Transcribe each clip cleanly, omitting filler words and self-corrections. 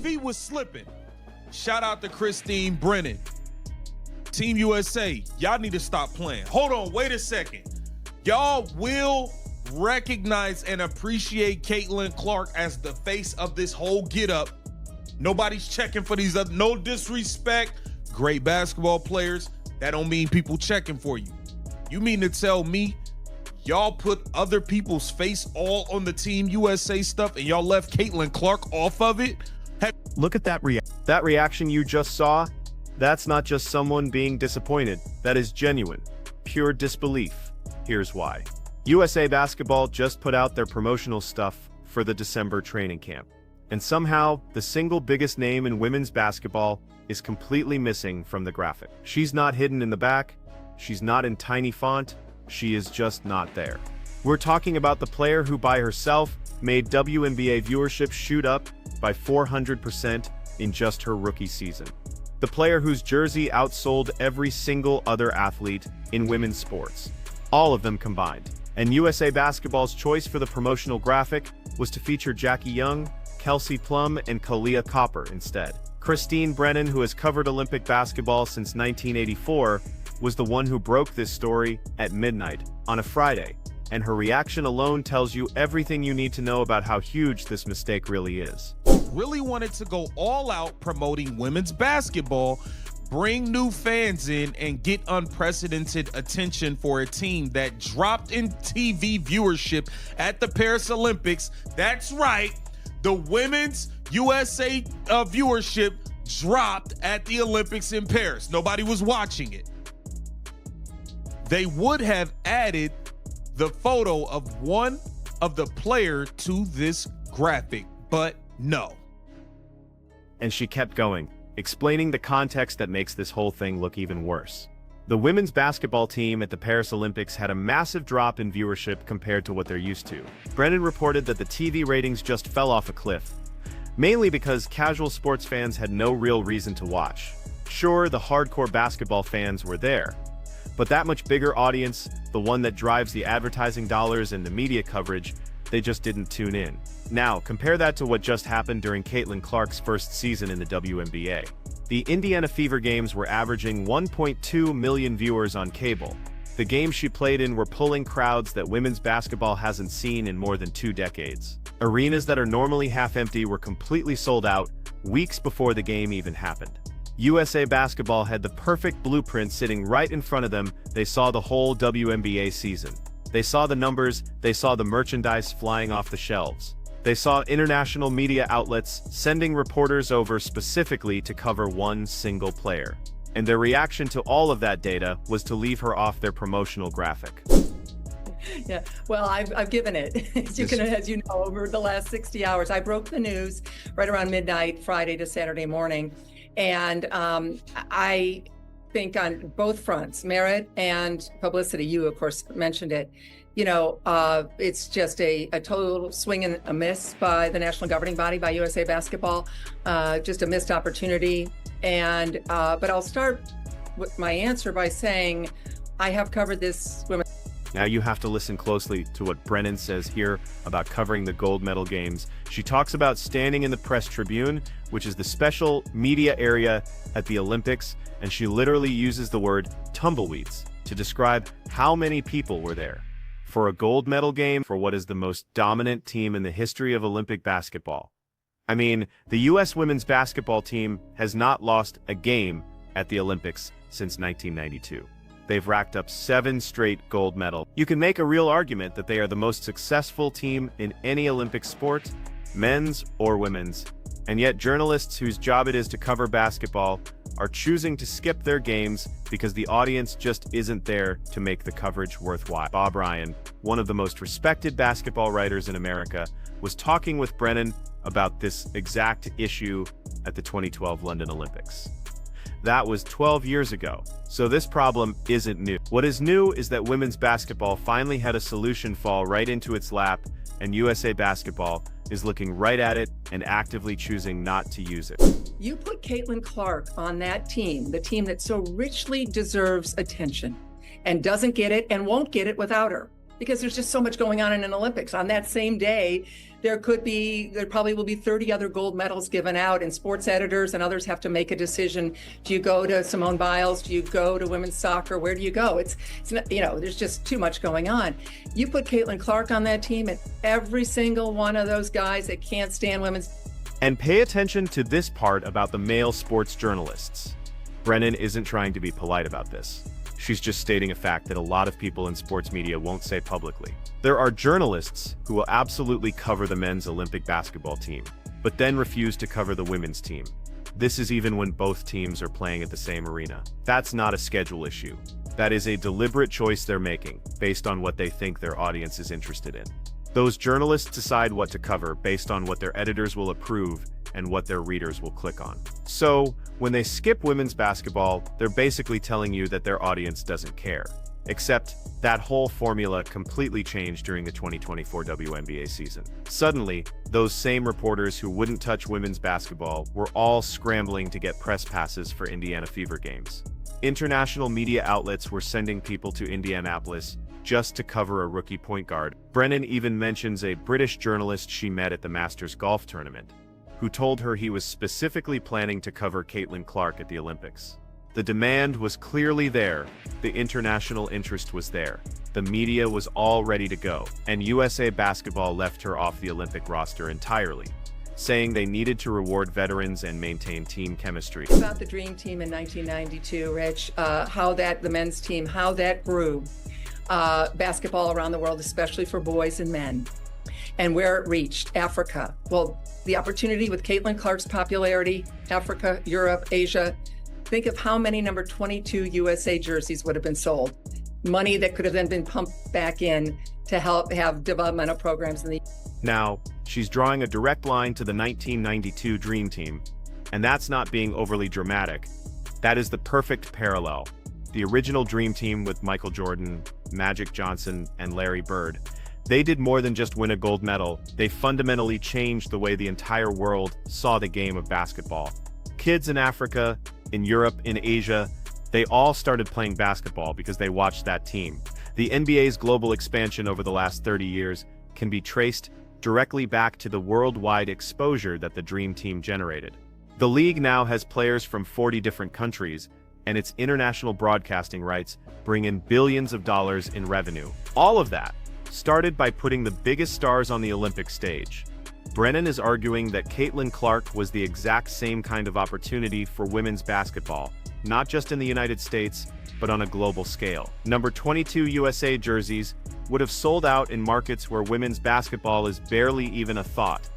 feet was slipping. Shout out to Christine Brennan. Team USA, y'all need to stop playing. Hold on, wait a second. Y'all will recognize and appreciate Caitlin Clark as the face of this whole get-up. Nobody's checking for these other, no disrespect. Great basketball players, that don't mean people checking for you. You mean to tell me y'all put other people's face all on the Team USA stuff and y'all left Caitlin Clark off of it? Look at that reaction you just saw. That's not just someone being disappointed. That is genuine, pure disbelief. Here's why. USA Basketball just put out their promotional stuff for the December training camp. And somehow, the single biggest name in women's basketball is completely missing from the graphic. She's not hidden in the back. She's not in tiny font. She is just not there. We're talking about the player who by herself made WNBA viewership shoot up by 400% in just her rookie season. The player whose jersey outsold every single other athlete in women's sports. All of them combined. And USA Basketball's choice for the promotional graphic was to feature Jackie Young, Kelsey Plum, and Kalia Copper instead. Christine Brennan, who has covered Olympic basketball since 1984, was the one who broke this story at midnight on a Friday, and her reaction alone tells you everything you need to know about how huge this mistake really is. Really wanted to go all out promoting women's basketball, bring new fans in, and get unprecedented attention for a team that dropped in TV viewership at the Paris Olympics. That's right, the women's USA viewership dropped at the Olympics in Paris. Nobody was watching it. They would have added the photo of one of the player to this graphic, but no. And she kept going, explaining the context that makes this whole thing look even worse. The women's basketball team at the Paris Olympics had a massive drop in viewership compared to what they're used to. Brennan reported that the TV ratings just fell off a cliff, mainly because casual sports fans had no real reason to watch. Sure, the hardcore basketball fans were there, but that much bigger audience, the one that drives the advertising dollars and the media coverage, they just didn't tune in. Now, compare that to what just happened during Caitlin Clark's first season in the WNBA. The Indiana Fever games were averaging 1.2 million viewers on cable. The games she played in were pulling crowds that women's basketball hasn't seen in more than 2 decades. Arenas that are normally half empty were completely sold out weeks before the game even happened. USA Basketball had the perfect blueprint sitting right in front of them. They saw the whole WNBA season. They saw the numbers, they saw the merchandise flying off the shelves. They saw international media outlets sending reporters over specifically to cover one single player. And their reaction to all of that data was to leave her off their promotional graphic. Yeah, well, I've given it, as you know, over the last 60 hours. I broke the news right around midnight, Friday to Saturday morning. And I think on both fronts, merit and publicity, you, of course, mentioned it, you know, it's just a total swing and a miss by the national governing body, by USA Basketball, just a missed opportunity. And but I'll start with my answer by saying I have covered this women. Now you have to listen closely to what Brennan says here about covering the gold medal games. She talks about standing in the press tribune, which is the special media area at the Olympics, and she literally uses the word tumbleweeds to describe how many people were there for a gold medal game for what is the most dominant team in the history of Olympic basketball. I mean, the U.S. women's basketball team has not lost a game at the Olympics since 1992. They've racked up 7 straight gold medals. You can make a real argument that they are the most successful team in any Olympic sport, men's or women's. And yet journalists whose job it is to cover basketball are choosing to skip their games because the audience just isn't there to make the coverage worthwhile. Bob Ryan, one of the most respected basketball writers in America, was talking with Brennan about this exact issue at the 2012 London Olympics. That was 12 years ago, so this problem isn't new. What is new is that women's basketball finally had a solution fall right into its lap, and USA Basketball is looking right at it and actively choosing not to use it. You put Caitlin Clark on that team, the team that so richly deserves attention and doesn't get it and won't get it without her. because there's just so much going on in an Olympics. On that same day, there probably will be 30 other gold medals given out, and sports editors and others have to make a decision. Do you go to Simone Biles? Do you go to women's soccer? Where do you go? It's not, there's just too much going on. You put Caitlin Clark on that team, and every single one of those guys that can't stand women's. And pay attention to this part about the male sports journalists. Brennan isn't trying to be polite about this. She's just stating a fact that a lot of people in sports media won't say publicly. There are journalists who will absolutely cover the men's Olympic basketball team, but then refuse to cover the women's team. This is even when both teams are playing at the same arena. That's not a schedule issue. That is a deliberate choice they're making, based on what they think their audience is interested in. Those journalists decide what to cover based on what their editors will approve and what their readers will click on. So, when they skip women's basketball, they're basically telling you that their audience doesn't care. Except, that whole formula completely changed during the 2024 WNBA season. Suddenly, those same reporters who wouldn't touch women's basketball were all scrambling to get press passes for Indiana Fever games. International media outlets were sending people to Indianapolis just to cover a rookie point guard. Brennan even mentions a British journalist she met at the Masters golf tournament, who told her he was specifically planning to cover Caitlin Clark at the Olympics. The demand was clearly there, the international interest was there, the media was all ready to go, and USA Basketball left her off the Olympic roster entirely, saying they needed to reward veterans and maintain team chemistry. About the Dream Team in 1992, Rich, the men's team, how that grew basketball around the world, especially for boys and men, and where it reached Africa. Well, the opportunity with Caitlin Clark's popularity, Africa, Europe, Asia. Think of how many number 22 USA jerseys would have been sold. Money that could have then been pumped back in to help have developmental programs in the. Now, she's drawing a direct line to the 1992 Dream Team, and that's not being overly dramatic. That is the perfect parallel. The original Dream Team with Michael Jordan, Magic Johnson, and Larry Bird. They did more than just win a gold medal. They fundamentally changed the way the entire world saw the game of basketball. Kids in Africa, in Europe, in Asia, they all started playing basketball because they watched that team. The NBA's global expansion over the last 30 years can be traced directly back to the worldwide exposure that the Dream Team generated. The league now has players from 40 different countries, and its international broadcasting rights bring in billions of dollars in revenue. All of that started by putting the biggest stars on the Olympic stage. Brennan is arguing that Caitlin Clark was the exact same kind of opportunity for women's basketball, not just in the United States, but on a global scale. Number 22 USA jerseys would have sold out in markets where women's basketball is barely even a thought.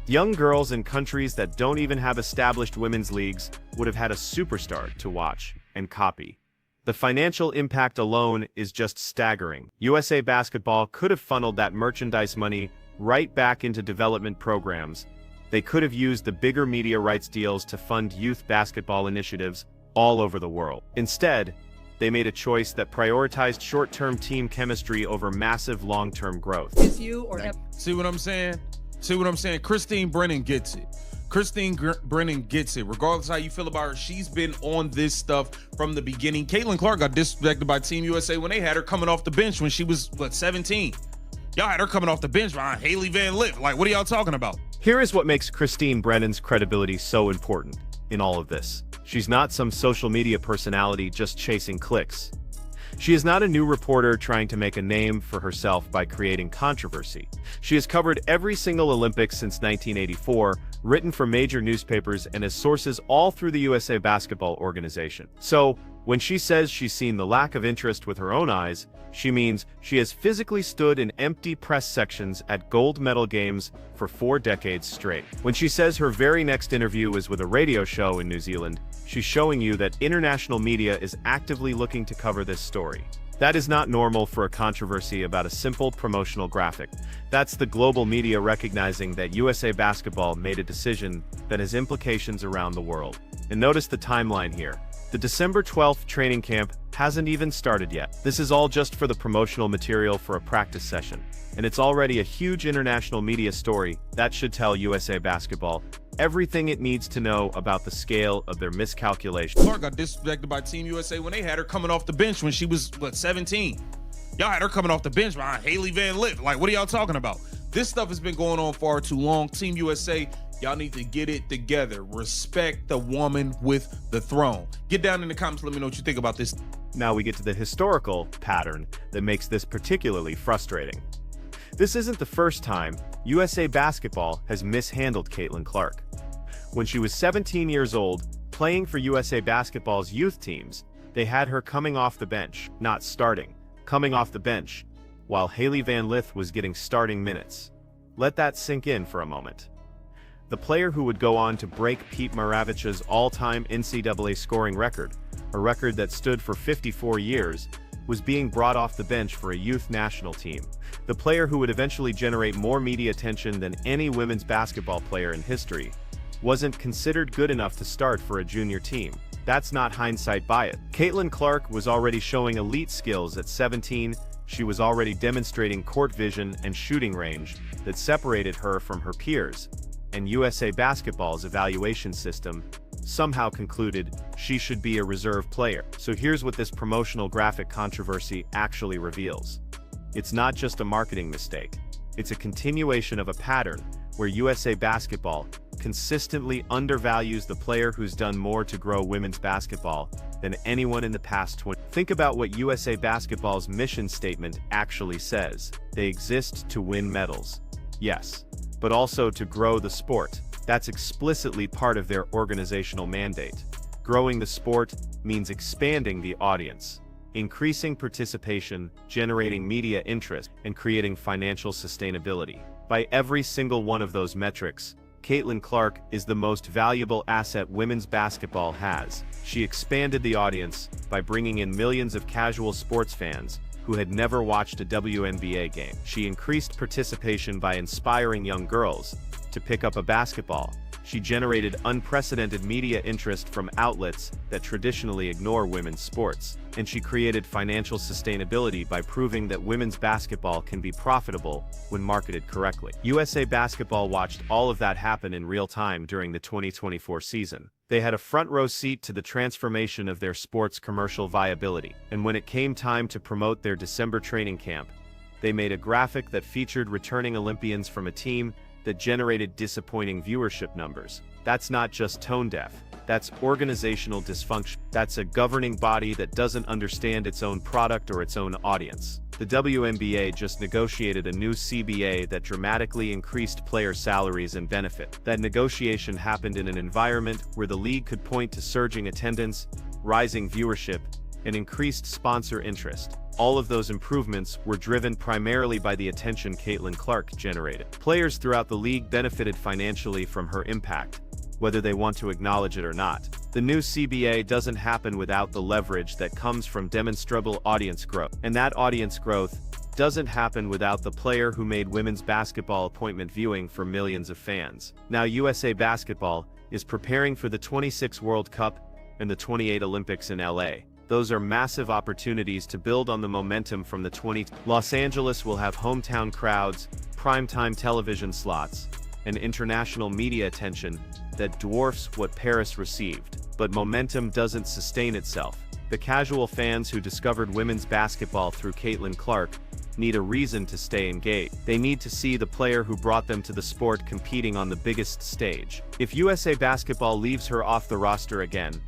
Young girls in countries that don't even have established women's leagues would have had a superstar to watch and copy. The financial impact alone is just staggering. USA Basketball could have funneled that merchandise money right back into development programs. They could have used the bigger media rights deals to fund youth basketball initiatives all over the world. Instead, they made a choice that prioritized short-term team chemistry over massive long-term growth. See what I'm saying? See what I'm saying? Christine Brennan gets it. Brennan gets it. Regardless how you feel about her, she's been on this stuff from the beginning. Caitlin Clark got disrespected by Team USA when they had her coming off the bench when she was, 17? Y'all had her coming off the bench behind Haley Van Lith. Like, what are y'all talking about? Here is what makes Christine Brennan's credibility so important in all of this. She's not some social media personality just chasing clicks. She is not a new reporter trying to make a name for herself by creating controversy. She has covered every single Olympics since 1984, written for major newspapers, and has sources all through the USA Basketball organization. So, when she says she's seen the lack of interest with her own eyes, she means she has physically stood in empty press sections at gold medal games for 4 decades straight. When she says her very next interview is with a radio show in New Zealand, she's showing you that international media is actively looking to cover this story. That is not normal for a controversy about a simple promotional graphic. That's the global media recognizing that USA Basketball made a decision that has implications around the world. And notice the timeline here. The December 12th training camp hasn't even started yet. This is all just for the promotional material for a practice session. And it's already a huge international media story that should tell USA Basketball everything it needs to know about the scale of their miscalculation. Clark got disrespected by Team USA when they had her coming off the bench when she was, 17? Y'all had her coming off the bench behind Haley Van Lith. Like, what are y'all talking about? This stuff has been going on far too long. Team USA, y'all need to get it together. Respect the woman with the throne. Get down in the comments. Let me know what you think about this. Now we get to the historical pattern that makes this particularly frustrating. This isn't the first time USA Basketball has mishandled Caitlin Clark. When she was 17 years old, playing for USA Basketball's youth teams, they had her coming off the bench, not starting, coming off the bench, while Haley Van Lith was getting starting minutes. Let that sink in for a moment. The player who would go on to break Pete Maravich's all-time NCAA scoring record, a record that stood for 54 years, was being brought off the bench for a youth national team. The player who would eventually generate more media attention than any women's basketball player in history wasn't considered good enough to start for a junior team. That's not hindsight bias. Caitlin Clark was already showing elite skills at 17. She was already demonstrating court vision and shooting range that separated her from her peers, and USA Basketball's evaluation system somehow concluded she should be a reserve player. So here's what this promotional graphic controversy actually reveals. It's not just a marketing mistake. It's a continuation of a pattern where USA Basketball consistently undervalues the player who's done more to grow women's basketball than anyone in the past 20. Think about what USA Basketball's mission statement actually says. They exist to win medals. Yes, but also to grow the sport. That's explicitly part of their organizational mandate. Growing the sport means expanding the audience, increasing participation, generating media interest, and creating financial sustainability. By every single one of those metrics, Caitlin Clark is the most valuable asset women's basketball has. She expanded the audience by bringing in millions of casual sports fans who had never watched a WNBA game. She increased participation by inspiring young girls to pick up a basketball. She generated unprecedented media interest from outlets that traditionally ignore women's sports. And she created financial sustainability by proving that women's basketball can be profitable when marketed correctly. USA Basketball watched all of that happen in real time during the 2024 season. They had a front row seat to the transformation of their sport's commercial viability. And when it came time to promote their December training camp, they made a graphic that featured returning Olympians from a team that generated disappointing viewership numbers. That's not just tone deaf. That's organizational dysfunction. That's a governing body that doesn't understand its own product or its own audience. The WNBA just negotiated a new CBA that dramatically increased player salaries and benefit. That negotiation happened in an environment where the league could point to surging attendance, rising viewership, and increased sponsor interest. All of those improvements were driven primarily by the attention Caitlin Clark generated. Players throughout the league benefited financially from her impact, whether they want to acknowledge it or not. The new CBA doesn't happen without the leverage that comes from demonstrable audience growth. And that audience growth doesn't happen without the player who made women's basketball appointment viewing for millions of fans. Now USA Basketball is preparing for the 26 World Cup and the 28 Olympics in LA. Those are massive opportunities to build on the momentum from the 20. Los Angeles will have hometown crowds, primetime television slots, and international media attention that dwarfs what Paris received. But momentum doesn't sustain itself. The casual fans who discovered women's basketball through Caitlin Clark need a reason to stay engaged. They need to see the player who brought them to the sport competing on the biggest stage. If USA Basketball leaves her off the roster again,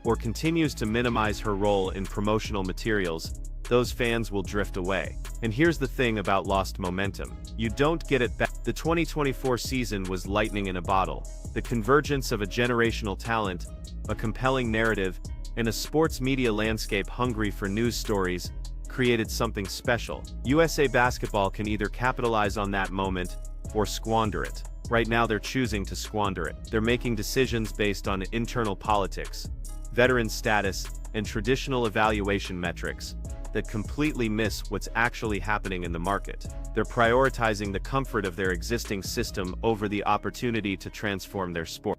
or continues to minimize her role in promotional materials, those fans will drift away. And here's the thing about lost momentum. You don't get it back. The 2024 season was lightning in a bottle. The convergence of a generational talent, a compelling narrative, and a sports media landscape hungry for news stories created something special. USA Basketball can either capitalize on that moment or squander it. Right now they're choosing to squander it. They're making decisions based on internal politics, veteran status, and traditional evaluation metrics that completely miss what's actually happening in the market. They're prioritizing the comfort of their existing system over the opportunity to transform their sport.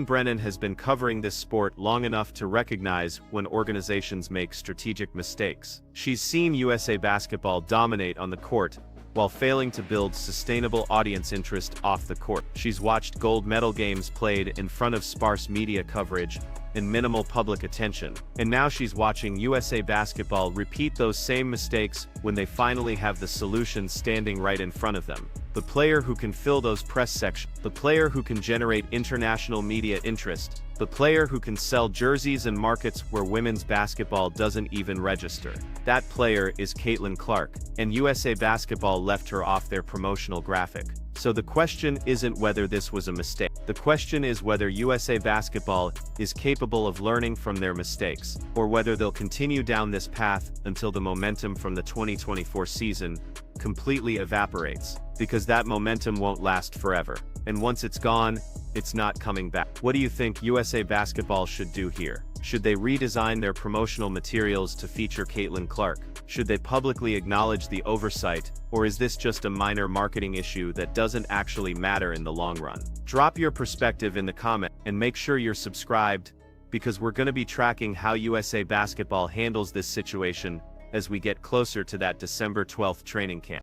Brennan has been covering this sport long enough to recognize when organizations make strategic mistakes. She's seen USA Basketball dominate on the court while failing to build sustainable audience interest off the court. She's watched gold medal games played in front of sparse media coverage and minimal public attention. And now she's watching USA Basketball repeat those same mistakes when they finally have the solution standing right in front of them. The player who can fill those press sections, the player who can generate international media interest, the player who can sell jerseys in markets where women's basketball doesn't even register. That player is Caitlin Clark, and USA Basketball left her off their promotional graphic. So the question isn't whether this was a mistake. The question is whether USA Basketball is capable of learning from their mistakes, or whether they'll continue down this path until the momentum from the 2024 season completely evaporates, because that momentum won't last forever. And once it's gone, it's not coming back. What do you think USA Basketball should do here? Should they redesign their promotional materials to feature Caitlin Clark? Should they publicly acknowledge the oversight, or is this just a minor marketing issue that doesn't actually matter in the long run? Drop your perspective in the comment, and make sure you're subscribed, because we're going to be tracking how USA Basketball handles this situation as we get closer to that December 12th training camp.